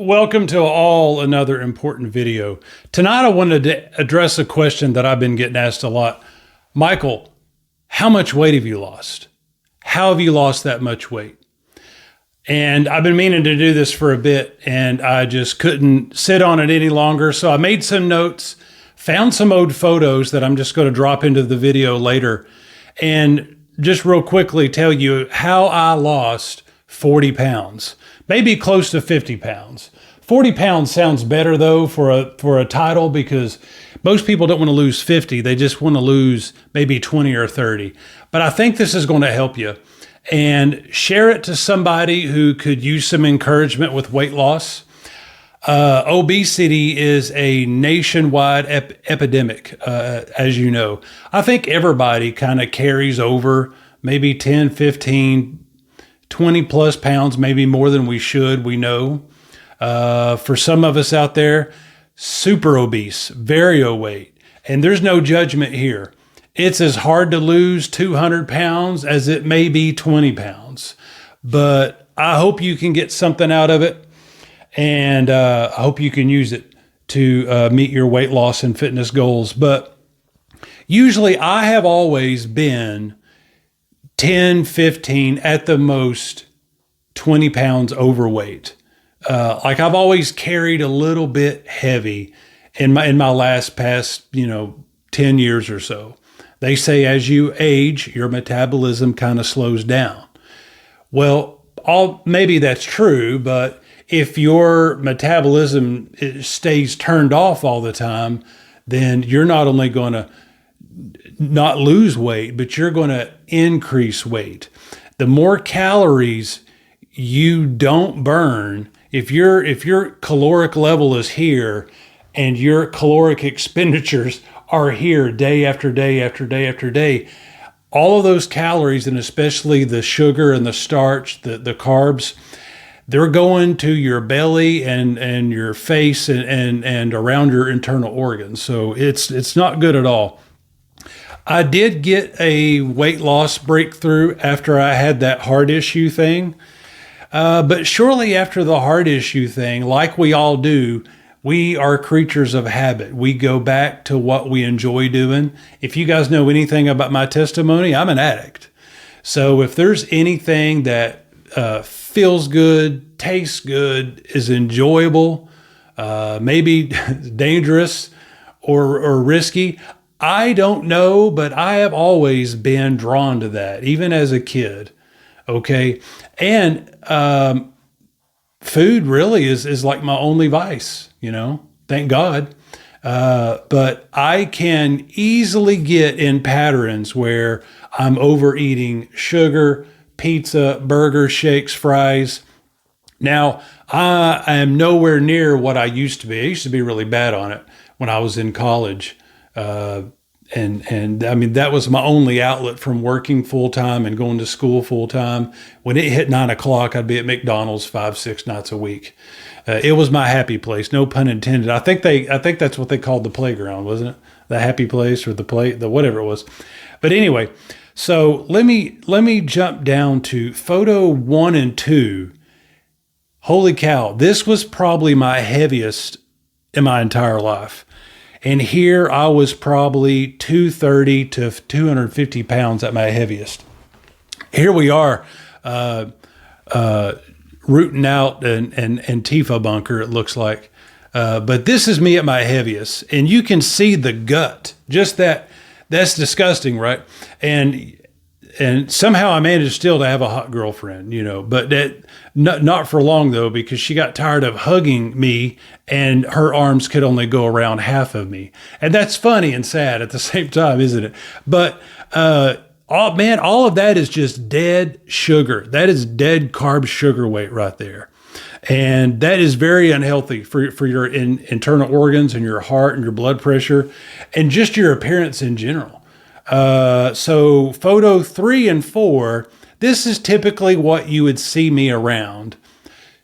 welcome to another important video. Tonight I wanted to address a question that I've been getting asked a lot. Michael, how much weight have you lost? How have you lost that much weight? And I've been meaning to do this for a bit, and I just couldn't sit on it any longer. So I made some notes, found some old photos that I'm just going to drop into the video later, and just real quickly tell you how I lost 40 pounds, maybe close to 50 pounds. 40 pounds sounds better though for a title, because most people don't want to lose 50. They just want to lose maybe 20 or 30. But I think this is going to help you. And share it to somebody who could use some encouragement with weight loss. Obesity is a nationwide epidemic, as you know. I think everybody kind of carries over maybe 10, 15, 20 plus pounds, maybe more than we should, we know. For some of us out there, super obese, very overweight, and there's no judgment here. It's as hard to lose 200 pounds as it may be 20 pounds. But I hope you can get something out of it. And I hope you can use it to meet your weight loss and fitness goals. But usually I have always been 10, 15, at the most 20 pounds overweight. Like I've always carried a little bit heavy in my past 10 years or so. They say as you age, your metabolism kind of slows down. Well, maybe that's true, but if your metabolism stays turned off all the time, then you're not only going to not lose weight, but you're going to increase weight. The more calories you don't burn, if your caloric level is here and your caloric expenditures are here day after day after day after day, all of those calories, and especially the sugar and the starch, the carbs, they're going to your belly and your face and around your internal organs. So it's not good at all. I did get a weight loss breakthrough after I had that heart issue thing. But shortly after the heart issue thing, like we all do, we are creatures of habit. We go back to what we enjoy doing. If you guys know anything about my testimony, I'm an addict. So if there's anything that feels good, tastes good, is enjoyable, maybe dangerous or risky, I don't know, but I have always been drawn to that, even as a kid. Okay. And food really is like my only vice, thank God. But I can easily get in patterns where I'm overeating sugar, pizza, burger, shakes, fries. Now, I am nowhere near what I used to be. I used to be really bad on it when I was in college. And I mean, that was my only outlet from working full time and going to school full time. When it hit 9 o'clock, I'd be at McDonald's 5-6 nights a week. It was my happy place, no pun intended. I think that's what they called the playground, wasn't it? The happy place or the whatever it was. But anyway, so let me jump down to photo 1 and 2. Holy cow. This was probably my heaviest in my entire life. And here I was probably 230 to 250 pounds at my heaviest. Here we are, rooting out an Antifa bunker, it looks like. But this is me at my heaviest. And you can see the gut. Just that's disgusting, right? And somehow I managed still to have a hot girlfriend, but that not for long though, because she got tired of hugging me and her arms could only go around half of me. And that's funny and sad at the same time, isn't it? But, all of that is just dead sugar. That is dead carb sugar weight right there. And that is very unhealthy for your internal organs and your heart and your blood pressure and just your appearance in general. So photo 3 and 4, this is typically what you would see me around.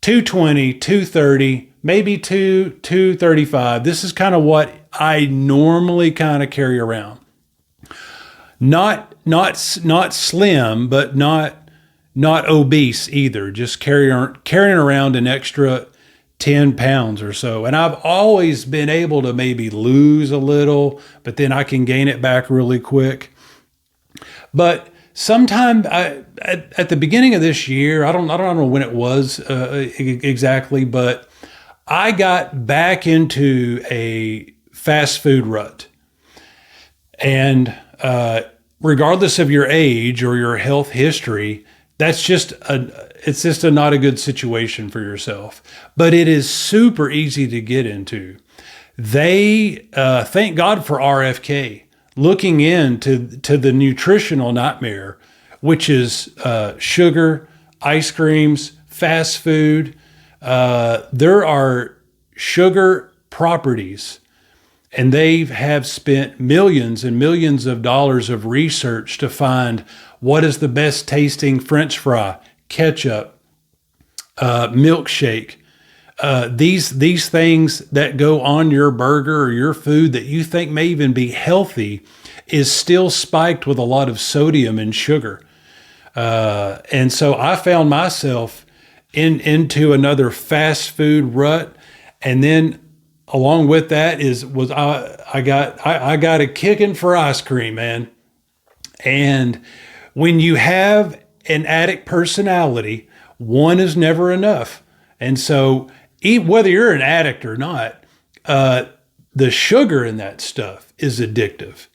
220, 230, maybe 235. This is kind of what I normally kind of carry around. Not slim, but not obese either. Just carrying around an extra 10 pounds or so. And I've always been able to maybe lose a little, but then I can gain it back really quick. But sometime at the beginning of this year, I don't know when it was exactly, but I got back into a fast food rut. And regardless of your age or your health history, it's just not a good situation for yourself. But it is super easy to get into. They thank God for RFK looking into the nutritional nightmare, which is sugar, ice creams, fast food. There are sugar properties, and they have spent millions and millions of dollars of research to find what is the best tasting French fry, ketchup, milkshake. These things that go on your burger or your food that you think may even be healthy is still spiked with a lot of sodium and sugar. And so I found myself into another fast food rut. And then along with that I got a kicking for ice cream, man. And when you have an addict personality, one is never enough. And so whether you're an addict or not, the sugar in that stuff is addictive.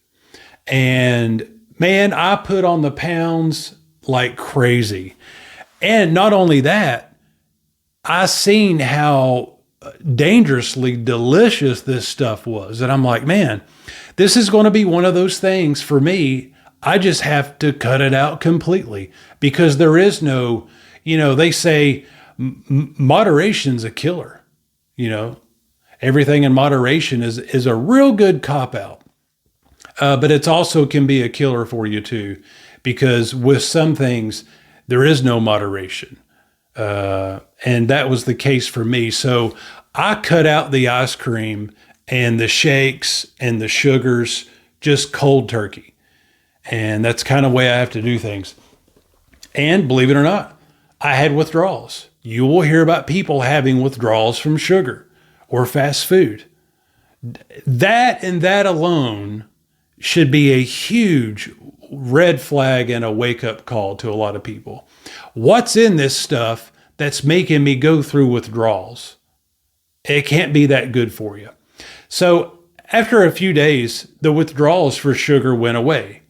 And man, I put on the pounds like crazy. And not only that, I seen how dangerously delicious this stuff was. And I'm like, man, this is going to be one of those things for me. I just have to cut it out completely, because there is no, they say moderation's a killer. Everything in moderation is a real good cop out. But it's also can be a killer for you too, because with some things, there is no moderation. And that was the case for me. So I cut out the ice cream and the shakes and the sugars, just cold turkey. And that's kind of the way I have to do things. And believe it or not, I had withdrawals. You will hear about people having withdrawals from sugar or fast food. That and that alone should be a huge red flag and a wake-up call to a lot of people. What's in this stuff that's making me go through withdrawals? It can't be that good for you. So after a few days, the withdrawals for sugar went away.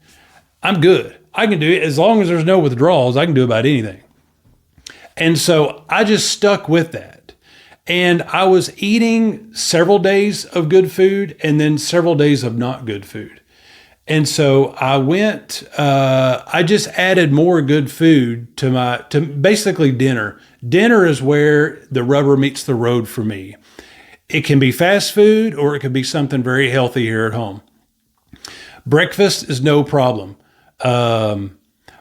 I'm good. I can do it. As long as there's no withdrawals, I can do about anything. And so I just stuck with that. And I was eating several days of good food and then several days of not good food. And so I just added more good food to basically dinner. Dinner is where the rubber meets the road for me. It can be fast food or it can be something very healthy here at home. Breakfast is no problem.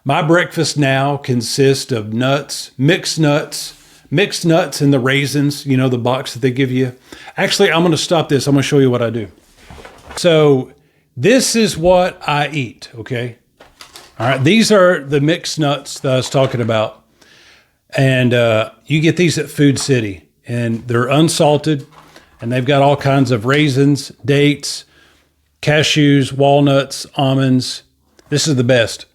My breakfast now consists of mixed nuts and the raisins, the box that they give you. Actually, I'm going to stop this. I'm going to show you what I do. So this is what I eat, okay? All right, these are the mixed nuts that I was talking about. And you get these at Food City, and they're unsalted, and they've got all kinds of raisins, dates, cashews, walnuts, almonds. This is the best.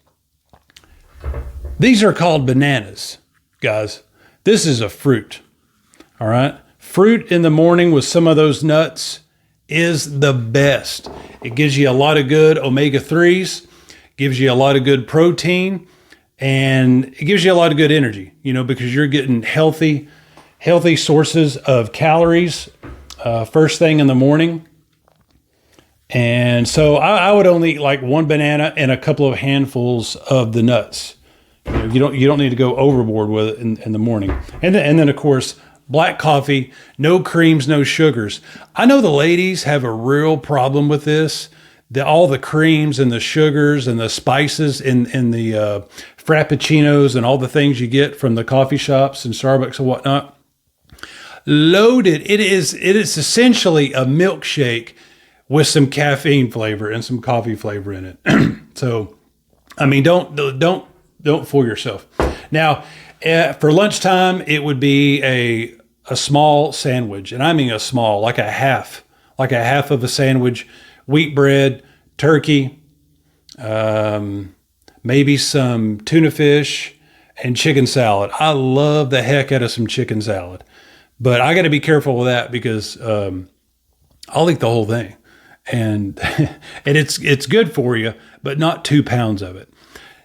These are called bananas, guys. This is a fruit, all right? Fruit in the morning with some of those nuts is the best. It gives you a lot of good omega-3s, gives you a lot of good protein, and it gives you a lot of good energy, because you're getting healthy sources of calories first thing in the morning. And so I would only eat like one banana and a couple of handfuls of the nuts. You don't need to go overboard with it in the morning. And then of course, black coffee, no creams, no sugars. I know the ladies have a real problem with this. All the creams and the sugars and the spices in the frappuccinos and all the things you get from the coffee shops and Starbucks and whatnot. Loaded. It is essentially a milkshake with some caffeine flavor and some coffee flavor in it. So, I mean, don't fool yourself. Now, for lunchtime, it would be a small sandwich, and I mean a small, like a half of a sandwich, wheat bread, turkey, maybe some tuna fish, and chicken salad. I love the heck out of some chicken salad, but I got to be careful with that because I'll eat the whole thing, and and it's good for you, but not 2 pounds of it.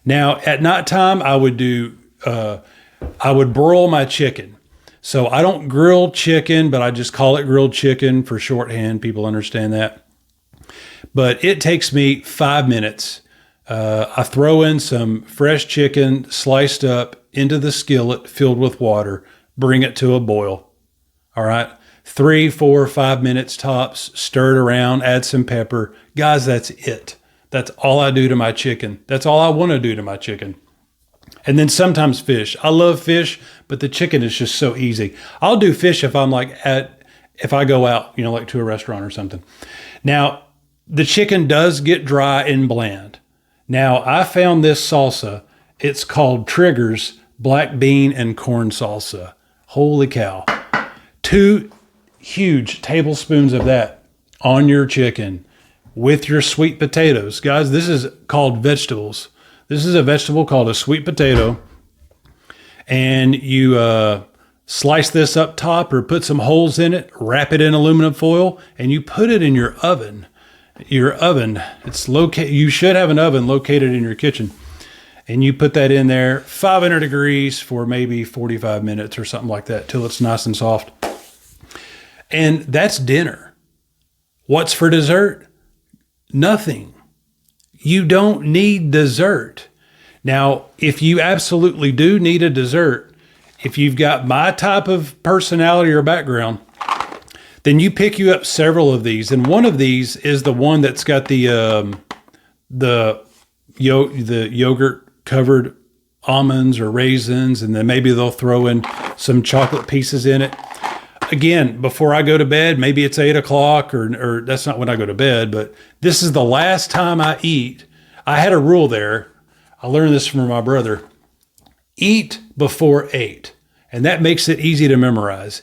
Now at nighttime, I would broil my chicken. So I don't grill chicken, but I just call it grilled chicken for shorthand. People understand that. But it takes me 5 minutes. I throw in some fresh chicken sliced up into the skillet filled with water, bring it to a boil. All right. 3, 4, 5 minutes tops, stir it around, add some pepper. Guys, that's it. That's all I do to my chicken. That's all I want to do to my chicken. And then sometimes fish. I love fish, but the chicken is just so easy. I'll do fish if if I go out, like to a restaurant or something. Now, the chicken does get dry and bland. Now, I found this salsa. It's called Trigger's Black Bean and Corn Salsa. Holy cow. 2 huge tablespoons of that on your chicken with your sweet potatoes. Guys, this is called vegetables. This is a vegetable called a sweet potato. And you slice this up top or put some holes in it, wrap it in aluminum foil, and you put it in your oven. Your oven, you should have an oven located in your kitchen. And you put that in there, 500 degrees for maybe 45 minutes or something like that, till it's nice and soft. And that's dinner. What's for dessert? Nothing. You don't need dessert. Now, if you absolutely do need a dessert, if you've got my type of personality or background, then you pick you up several of these. And one of these is the one that's got the yogurt covered almonds or raisins, and then maybe they'll throw in some chocolate pieces in it. Again, before I go to bed, maybe it's 8 o'clock or that's not when I go to bed, but this is the last time I eat. I had a rule there. I learned this from my brother. Eat before 8. And that makes it easy to memorize.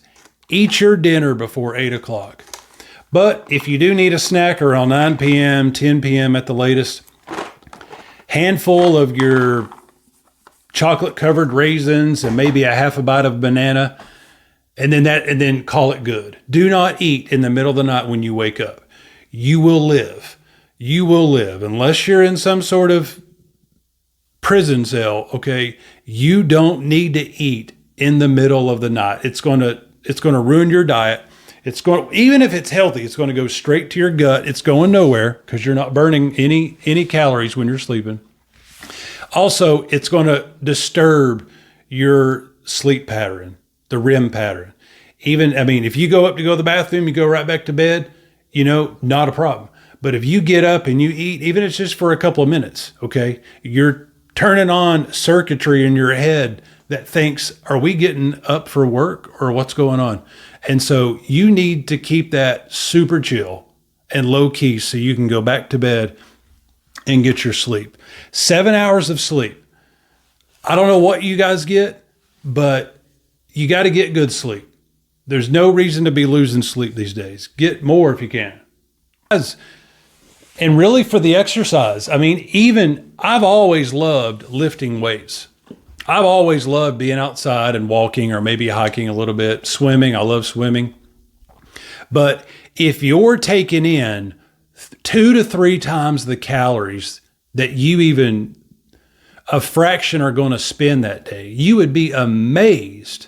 Eat your dinner before 8 o'clock. But if you do need a snack around 9 p.m., 10 p.m. at the latest, handful of your chocolate covered raisins and maybe a half a bite of banana, and then call it good. Do not eat in the middle of the night when you wake up. You will live. You will live unless you're in some sort of prison cell. Okay. You don't need to eat in the middle of the night. It's going to ruin your diet. Even if it's healthy, it's going to go straight to your gut. It's going nowhere because you're not burning any calories when you're sleeping. Also, it's going to disturb your sleep pattern, the REM pattern. If you go up to go to the bathroom, you go right back to bed, not a problem. But if you get up and you eat, even if it's just for a couple of minutes, okay, you're turning on circuitry in your head that thinks, are we getting up for work or what's going on? And so you need to keep that super chill and low key so you can go back to bed and get your sleep. 7 hours of sleep. I don't know what you guys get, but you got to get good sleep. There's no reason to be losing sleep these days. Get more if you can. And really for the exercise, I've always loved lifting weights. I've always loved being outside and walking or maybe hiking a little bit, swimming. I love swimming. But if you're taking in 2 to 3 times the calories that you even a fraction are going to spend that day, you would be amazed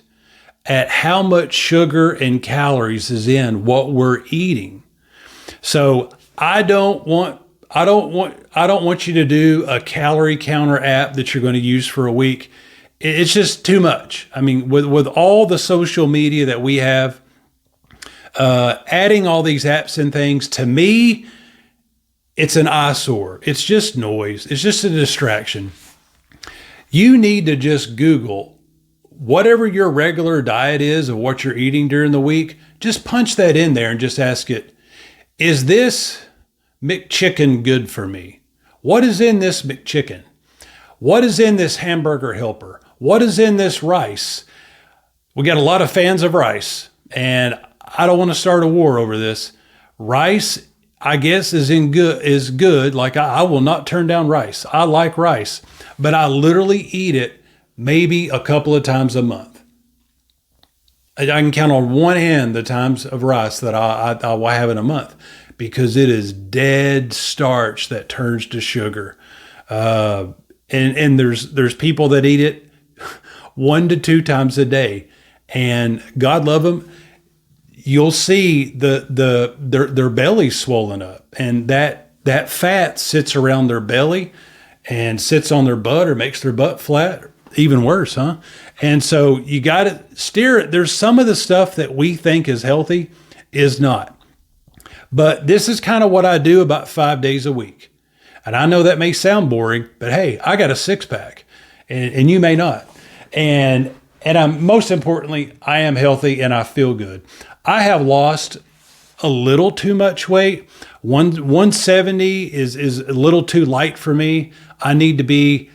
at how much sugar and calories is in what we're eating. So I don't want you to do a calorie counter app that you're going to use for a week. It's just too much. With all the social media that we have, adding all these apps and things, to me, it's an eyesore. It's just noise. It's just a distraction. You need to just Google whatever your regular diet is of what you're eating during the week. Just punch that in there and just ask it, is this McChicken good for me? What is in this McChicken? What is in this hamburger helper? What is in this rice? We got a lot of fans of rice, and I don't want to start a war over this. Rice, I guess, is good. Like I will not turn down rice. I like rice, but I literally eat it maybe a couple of times a month. I can count on one hand the times of rice that I will have in a month, because it is dead starch that turns to sugar. And there's people that eat it 1 to 2 times a day, and God love them. You'll see their belly swollen up, and that fat sits around their belly and sits on their butt or makes their butt flat. Even worse, huh? And so you got to steer it. There's some of the stuff that we think is healthy is not. But this is kind of what I do about 5 days a week. And I know that may sound boring, but hey, I got a 6-pack, and you may not. And I'm, most importantly, I am healthy and I feel good. I have lost a little too much weight. 170 is a little too light for me. I need to be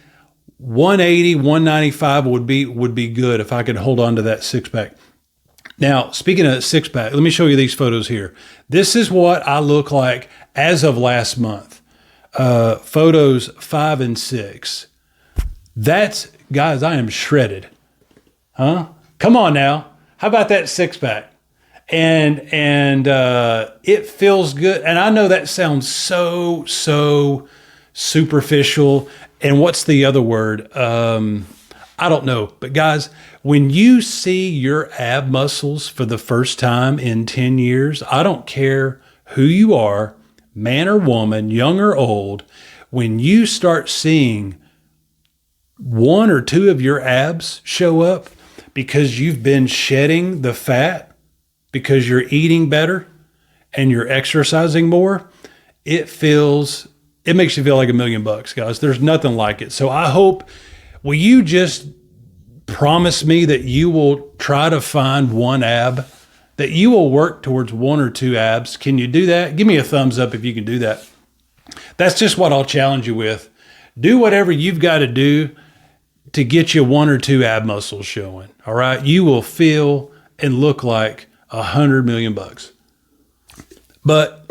180, 195 would be good if I could hold on to that 6-pack. Now, speaking of 6-pack, let me show you these photos here. This is what I look like as of last month. Photos 5 and 6. That's, guys, I am shredded. Huh? Come on now. How about that 6-pack? And it feels good. And I know that sounds so superficial. And what's the other word? I don't know. But guys, when you see your ab muscles for the first time in 10 years, I don't care who you are, man or woman, young or old, when you start seeing 1 or 2 of your abs show up because you've been shedding the fat, because you're eating better and you're exercising more, it makes you feel like $1 million, guys. There's nothing like it. So I hope, will you just promise me that you will try to find 1 ab, that you will work towards 1 or 2 abs? Can you do that? Give me a thumbs up if you can do that. That's just what I'll challenge you with. Do whatever you've got to do to get you 1 or 2 ab muscles showing. All right. You will feel and look like $100 million. But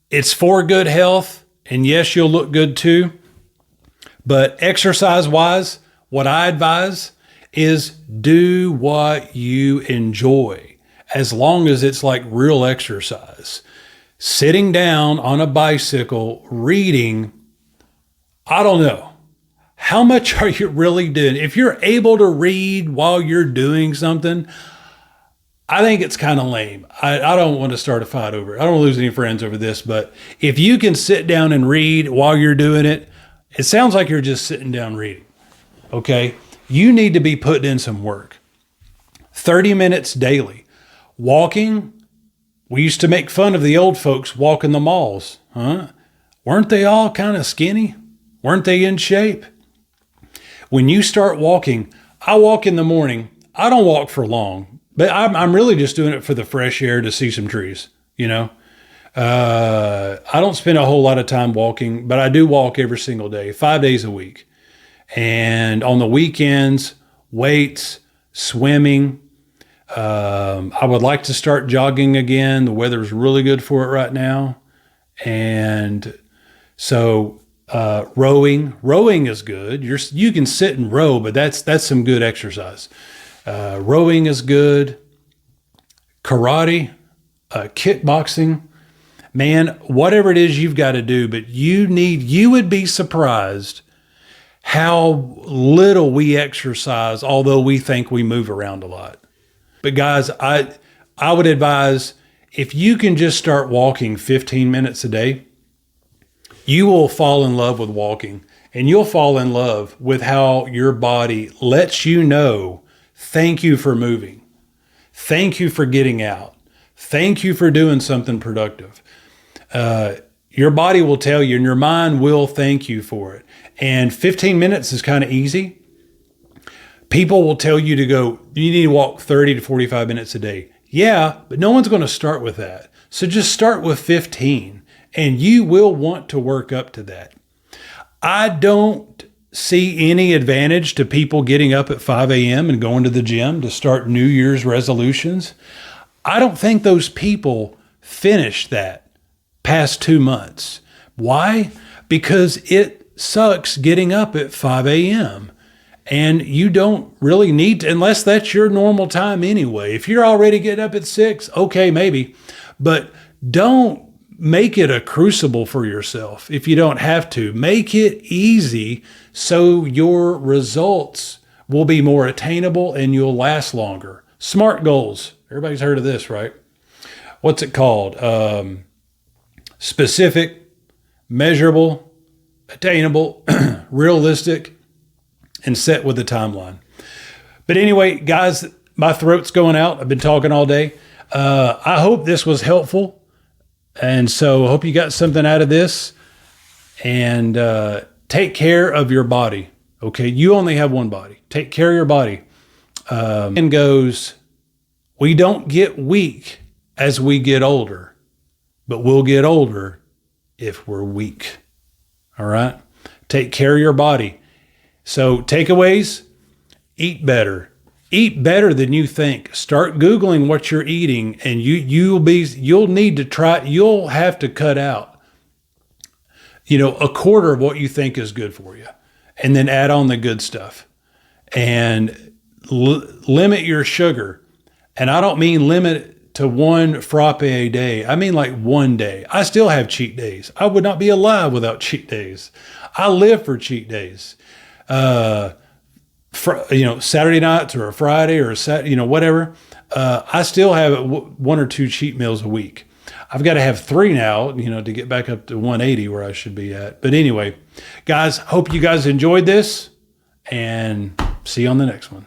it's for good health. And yes, you'll look good too. But exercise wise, what I advise is do what you enjoy, as long as it's like real exercise. Sitting down on a bicycle, reading, I don't know. How much are you really doing? If you're able to read while you're doing something, I think it's kind of lame. I don't want to start a fight over it. I don't want to lose any friends over this, but if you can sit down and read while you're doing it, it sounds like you're just sitting down reading. Okay? You need to be putting in some work. 30 minutes daily. Walking, we used to make fun of the old folks walking the malls. Huh? Weren't they all kind of skinny? Weren't they in shape? When you start walking, I walk in the morning. I don't walk for long, but I'm really just doing it for the fresh air to see some trees, you know. I don't spend a whole lot of time walking, but I do walk every single day, 5 days a week. And on the weekends, weights, swimming. I would like to start jogging again. The weather's really good for it right now. And so rowing is good. You can sit and row, but that's some good exercise. Rowing is good. Karate, kickboxing, man, whatever it is you've got to do, but you would be surprised how little we exercise, although we think we move around a lot. But guys, I would advise, if you can just start walking 15 minutes a day, you will fall in love with walking, and you'll fall in love with how your body lets you know, thank you for moving. Thank you for getting out. Thank you for doing something productive. Your body will tell you, and your mind will thank you for it. And 15 minutes is kind of easy. People will tell you to go, you need to walk 30 to 45 minutes a day. Yeah, but no one's going to start with that. So just start with 15, and you will want to work up to that. I don't see any advantage to people getting up at 5 a.m. and going to the gym to start New Year's resolutions. I don't think those people finish that past 2 months. Why? Because it sucks getting up at 5 a.m. And you don't really need to, unless that's your normal time anyway. If you're already getting up at 6, okay, maybe. But don't make it a crucible for yourself if you don't have to. Make it easy so your results will be more attainable and you'll last longer. SMART goals. Everybody's heard of this, right? What's it called? Specific, measurable, attainable, realistic, and set with a timeline. But anyway, guys, my throat's going out. I've been talking all day. I hope this was helpful. And so I hope you got something out of this. And take care of your body. Okay, you only have one body. Take care of your body. And goes, we don't get weak as we get older, but we'll get older if we're weak. All right? Take care of your body. So takeaways, eat better. Eat better than you think. Start Googling what you're eating, and you'll need to try, you'll have to cut out, a quarter of what you think is good for you, and then add on the good stuff. And limit your sugar. And I don't mean limit to one frappe a day. I mean like one day. I still have cheat days. I would not be alive without cheat days. I live for cheat days. Saturday nights or a Friday or whatever. I still have 1 or 2 cheat meals a week. I've got to have 3 now, to get back up to 180 where I should be at. But anyway, guys, hope you guys enjoyed this, and see you on the next one.